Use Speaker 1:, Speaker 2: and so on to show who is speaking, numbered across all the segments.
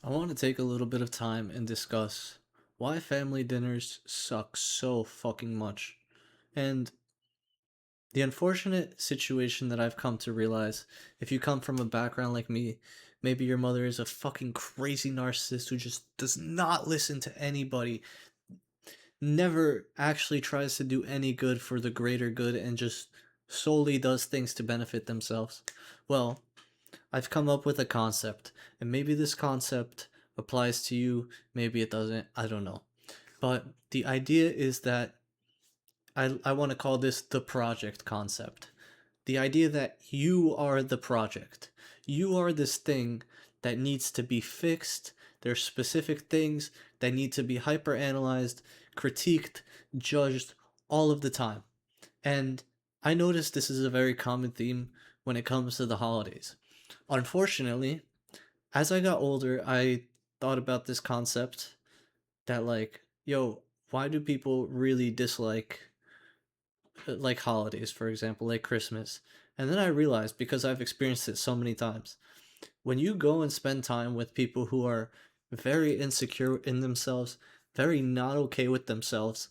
Speaker 1: I want to take a little bit of time and discuss why family dinners suck so fucking much. And the unfortunate situation that I've come to realize, if you come from a background like me, maybe your mother is a fucking crazy narcissist who just does not listen to anybody, never actually tries to do any good for the greater good, and just solely does things to benefit themselves. Well, I've come up with a concept, and maybe this concept applies to you, maybe it doesn't, I don't know. But the idea is that I want to call this the project concept. The idea that you are the project. You are this thing that needs to be fixed. There's specific things that need to be hyper analyzed, critiqued, judged all of the time. And I noticed this is a very common theme when it comes to the holidays. Unfortunately, as I got older, I thought about this concept that, like, yo, why do people really dislike like holidays, for example, like Christmas? And then I realized, because I've experienced it so many times, when you go and spend time with people who are very insecure in themselves, very not okay with themselves,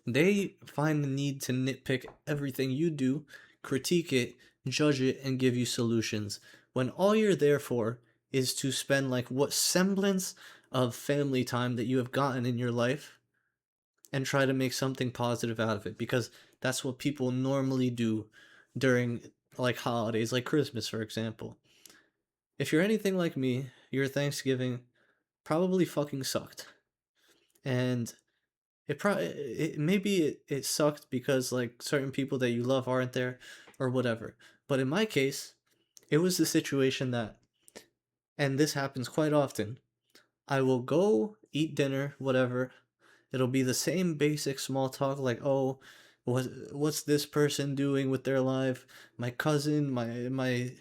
Speaker 1: they find the need to nitpick everything you do, critique it, judge it, and give you solutions. When all you're there for is to spend like what semblance of family time that you have gotten in your life and try to make something positive out of it, because that's what people normally do during like holidays like Christmas, for example. If you're anything like me, your Thanksgiving probably fucking sucked. And maybe it sucked because like certain people that you love aren't there or whatever. But in my case, it was the situation that, and this happens quite often, I will go eat dinner, whatever. It'll be the same basic small talk like, "Oh, what's this person doing with their life? My cousin, my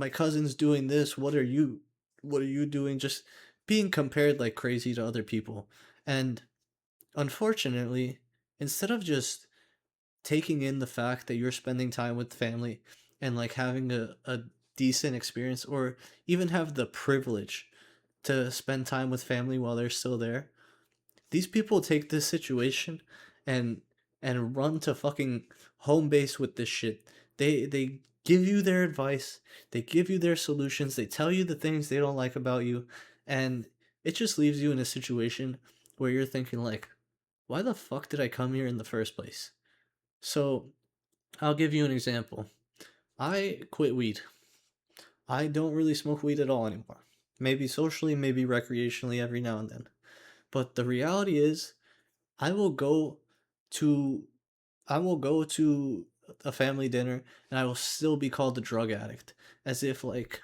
Speaker 1: cousin's doing this. What are you doing?" Just being compared like crazy to other people. And unfortunately, instead of just taking in the fact that you're spending time with family and like having a decent experience, or even have the privilege to spend time with family while they're still there, these people take this situation and run to fucking home base with this shit. They give you their advice, they give you their solutions, they tell you the things they don't like about you, and it just leaves you in a situation where you're thinking like, why the fuck did I come here in the first place? So, I'll give you an example. I quit weed. I don't really smoke weed at all anymore. Maybe socially, maybe recreationally every now and then. But the reality is, I will go to I will go to a family dinner and I will still be called a drug addict, as if like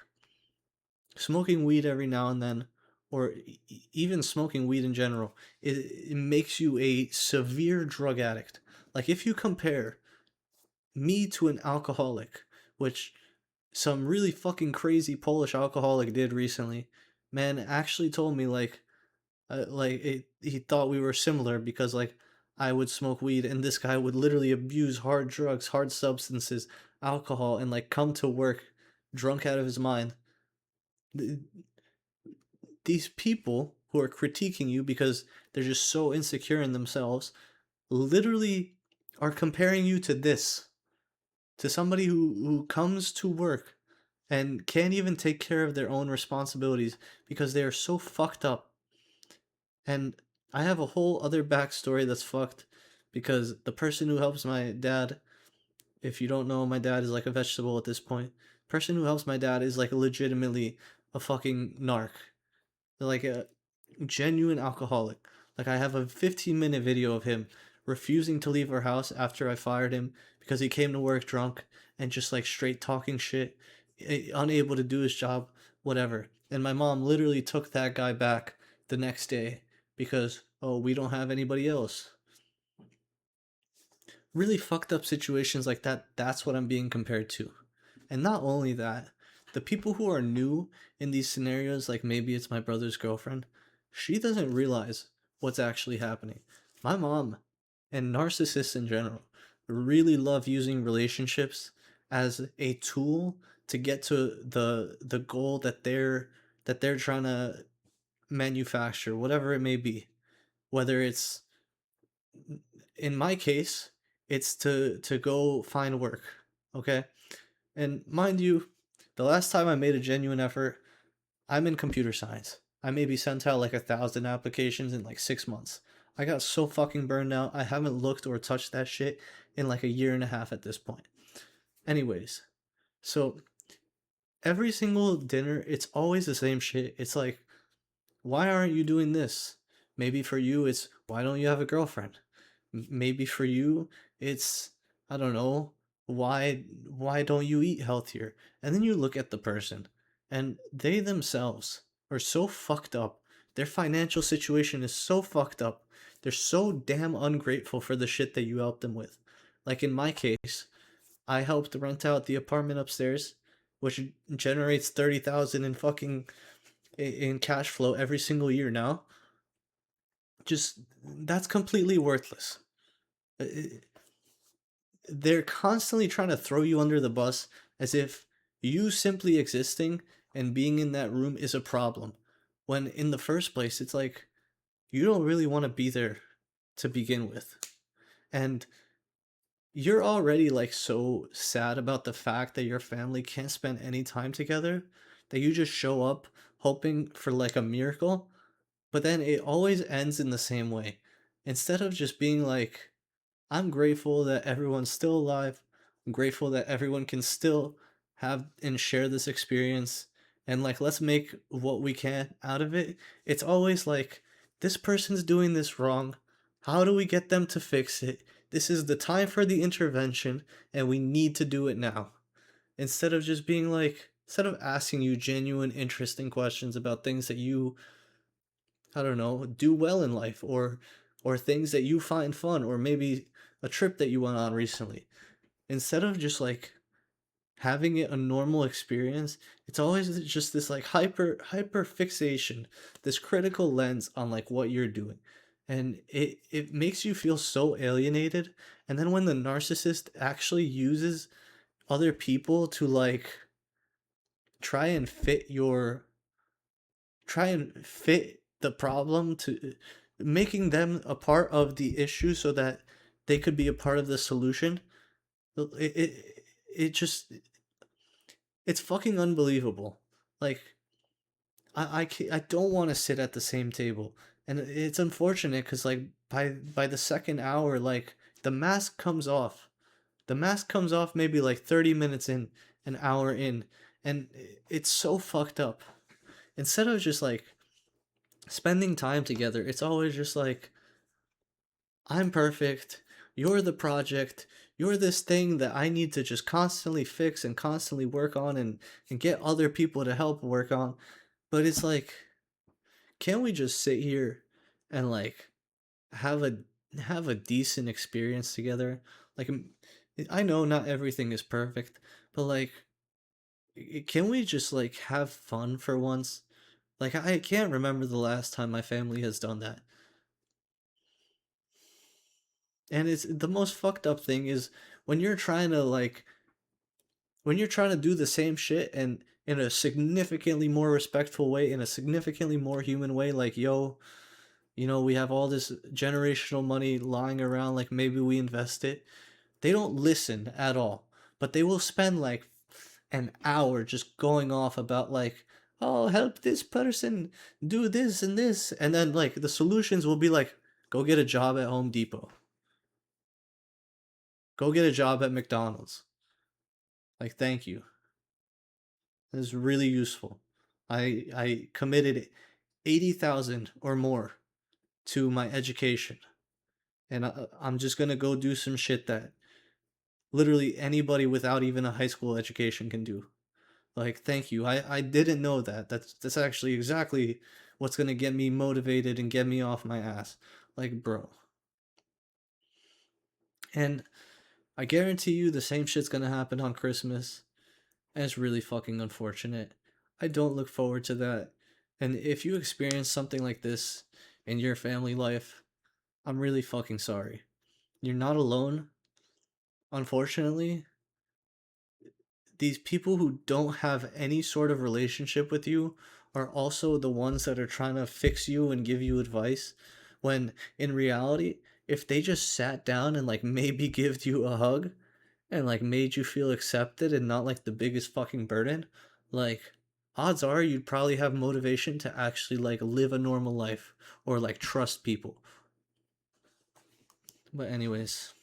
Speaker 1: smoking weed every now and then, or even smoking weed in general, it makes you a severe drug addict. Like if you compare me to an alcoholic, which some really fucking crazy Polish alcoholic did recently, man actually told me he thought we were similar because like I would smoke weed and this guy would literally abuse hard drugs, hard substances, alcohol, and like come to work drunk out of his mind. Th- These people who are critiquing you because they're just so insecure in themselves literally are comparing you to this, to somebody who comes to work and can't even take care of their own responsibilities because they are so fucked up. And I have a whole other backstory that's fucked, because the person who helps my dad, if you don't know, my dad is like a vegetable at this point. Person who helps my dad is like legitimately a fucking narc, like a genuine alcoholic. Like I have a 15-minute video of him refusing to leave our house after I fired him because he came to work drunk and just like straight talking shit, unable to do his job, whatever. And my mom literally took that guy back the next day because, oh, we don't have anybody else. Really fucked up situations like that, that's what I'm being compared to. And not only that, the people who are new in these scenarios, like maybe it's my brother's girlfriend, she doesn't realize what's actually happening. My mom and narcissists in general really love using relationships as a tool to get to the goal that they're that they're trying to manufacture, whatever it may be. Whether it's, in my case, it's to go find work, okay? And mind you, the last time I made a genuine effort, I'm in computer science. I maybe sent out like 1,000 applications in like 6 months. I got so fucking burned out. I haven't looked or touched that shit in like a year and a half at this point. Anyways, so every single dinner, it's always the same shit. It's like, why aren't you doing this? Maybe for you, it's why don't you have a girlfriend? Maybe for you, it's, I don't know, why don't you eat healthier? And then you look at the person, and they themselves are so fucked up. Their financial situation is so fucked up. They're so damn ungrateful for the shit that you helped them with. Like in my case, I helped rent out the apartment upstairs, which generates 30,000 in fucking in cash flow every single year now. Just that's completely worthless. Uh, They're constantly trying to throw you under the bus as if you simply existing and being in that room is a problem. When in the first place, it's like you don't really want to be there to begin with. And you're already like so sad about the fact that your family can't spend any time together that you just show up hoping for like a miracle, but then it always ends in the same way. Instead of just being like, I'm grateful that everyone's still alive. I'm grateful that everyone can still have and share this experience. And like, let's make what we can out of it. It's always like, this person's doing this wrong. How do we get them to fix it? This is the time for the intervention, and we need to do it now. Instead of just being like, instead of asking you genuine, interesting questions about things that you, I don't know, do well in life, or things that you find fun, or maybe a trip that you went on recently. Instead of just like having it a normal experience, it's always just this like hyper fixation, this critical lens on like what you're doing. And it makes you feel so alienated. And then when the narcissist actually uses other people to like try and fit your try and fit the problem to making them a part of the issue so that they could be a part of the solution. It just it's fucking unbelievable. Like I don't want to sit at the same table, and it's unfortunate because like by the second hour, like the mask comes off. The mask comes off maybe like 30 minutes in, an hour in, and it's so fucked up. Instead of just like spending time together, it's always just like, I'm perfect. You're the project. You're this thing that I need to just constantly fix and constantly work on and get other people to help work on. But it's like, can't we just sit here and like have a have a decent experience together? Like I know not everything is perfect, but like can we just like have fun for once? Like I can't remember the last time my family has done that. And it's the most fucked up thing is when you're trying to like when you're trying to do the same shit and in a significantly more respectful way, in a significantly more human way, like yo, we have all this generational money lying around, like maybe we invest it. They don't listen at all, but they will spend like an hour just going off about like, oh, help this person do this and this, and then like the solutions will be like, go get a job at Home Depot, go get a job at McDonald's. Like, thank you. This is really useful. I committed 80,000 or more to my education, and I'm just gonna go do some shit that literally anybody without even a high school education can do. Like, thank you. I didn't know that. That's actually exactly what's gonna get me motivated and get me off my ass. Like, bro. And I guarantee you the same shit's gonna happen on Christmas. And it's really fucking unfortunate. I don't look forward to that. And if you experience something like this in your family life, I'm really fucking sorry. You're not alone. Unfortunately, these people who don't have any sort of relationship with you are also the ones that are trying to fix you and give you advice, when in reality, if they just sat down and like maybe give you a hug and like made you feel accepted and not like the biggest fucking burden, like odds are you'd probably have motivation to actually like live a normal life or like trust people. But anyways,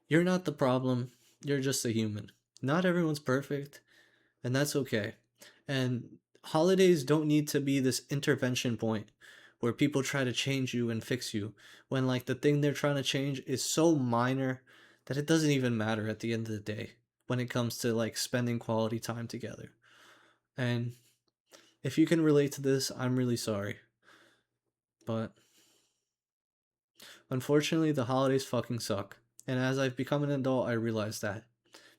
Speaker 1: you're not the problem. You're just a human. Not everyone's perfect, and that's okay. And holidays don't need to be this intervention point where people try to change you and fix you when like the thing they're trying to change is so minor that it doesn't even matter at the end of the day when it comes to like spending quality time together. And if you can relate to this, I'm really sorry. But unfortunately, the holidays fucking suck. And as I've become an adult, I realize that.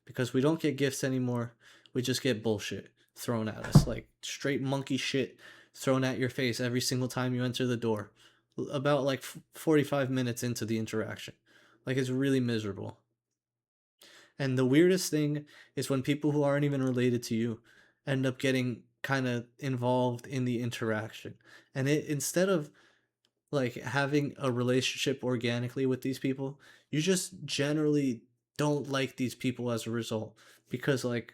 Speaker 1: Because we don't get gifts anymore, we just get bullshit thrown at us. Like straight monkey shit thrown at your face every single time you enter the door. About like 45 minutes into the interaction. Like it's really miserable. And the weirdest thing is when people who aren't even related to you end up getting kind of involved in the interaction. And it instead of like having a relationship organically with these people, you just generally don't like these people as a result because like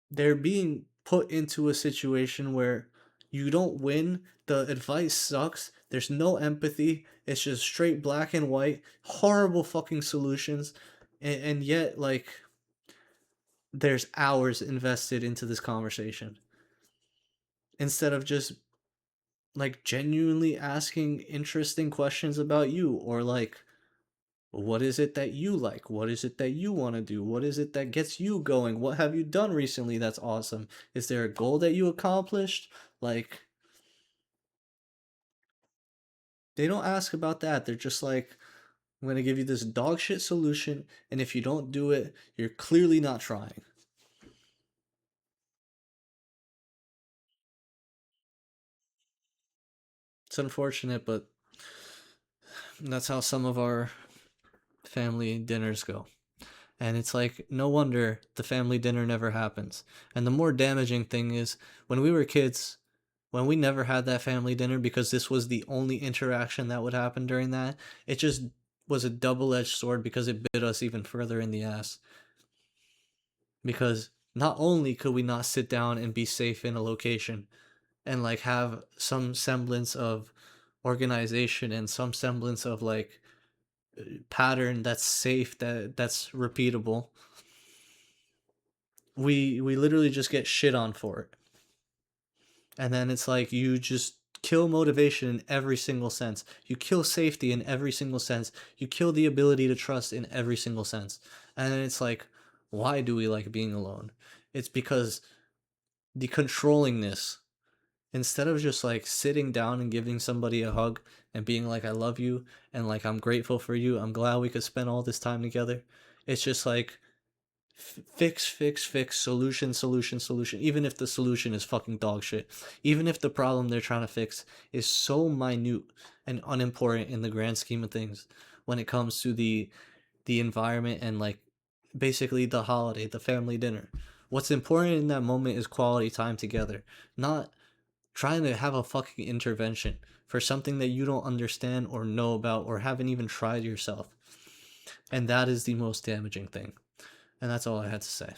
Speaker 1: they're being put into a situation where you don't win, the advice sucks, there's no empathy, it's just straight black and white, horrible fucking solutions, and yet like there's hours invested into this conversation instead of just like genuinely asking interesting questions about you or like what is it that you like? What is it that you want to do? What is it that gets you going? What have you done recently that's awesome? Is there a goal that you accomplished? Like, they don't ask about that. They're just like, I'm going to give you this dog shit solution, and if you don't do it, you're clearly not trying. It's unfortunate, but that's how some of our family dinners go. And it's like, no wonder the family dinner never happens. And the more damaging thing is, when we were kids, when we never had that family dinner because this was the only interaction that would happen during that, it just was a double edged sword because it bit us even further in the ass. Because not only could we not sit down and be safe in a location and like have some semblance of organization and some semblance of like pattern that's safe, that's repeatable, we literally just get shit on for it. And then it's like you just kill motivation in every single sense. You kill safety in every single sense. You kill the ability to trust in every single sense. And then it's like, why do we like being alone? It's because the controllingness, instead of just like sitting down and giving somebody a hug and being like, I love you and like, I'm grateful for you, I'm glad we could spend all this time together. It's just like, fix, fix, fix, solution, solution, solution. Even if the solution is fucking dog shit. Even if the problem they're trying to fix is so minute and unimportant in the grand scheme of things when it comes to the environment and like basically the holiday, the family dinner. What's important in that moment is quality time together, not trying to have a fucking intervention for something that you don't understand or know about or haven't even tried yourself. And that is the most damaging thing. And that's all I had to say.